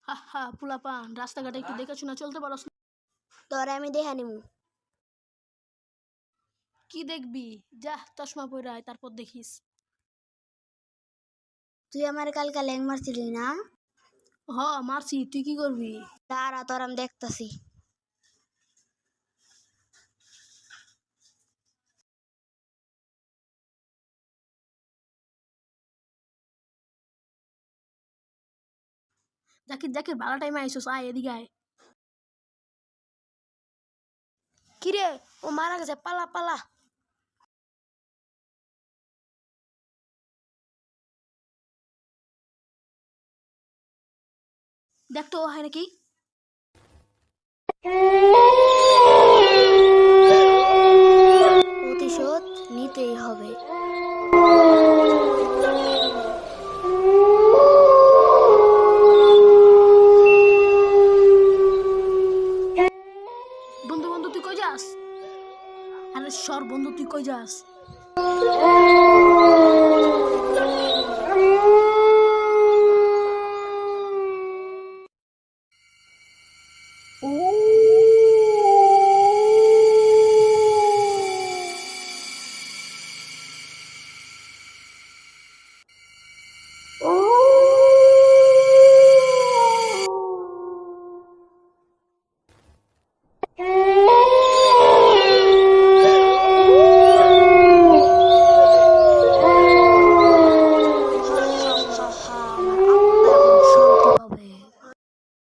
হা হা পোলাপান রাস্তাঘাটে একটু দেখে শুনে চলতে পারস না? তোরে আমি দেখা নিমু। কি দেখবি? যা চশমা পরে আয়, তারপর দেখিস। তুই আমার কালকে ল্যাং মারছিলি না? হ মারছি, তুই কি করবি? দাঁড়া তোর আমি দেখতাছি। জাকির জাকির ভালো টাইমে আইসোস, আয় এদিকে আয়। কিরে ও মারা গেছে, পালা পালা। দেখ তো ও হয় নাকি। প্রতিশোধ নিতেই হবে। বন্ধু বন্ধু তুই কই যাস? আরে সর বন্ধু, তুই কই যাস?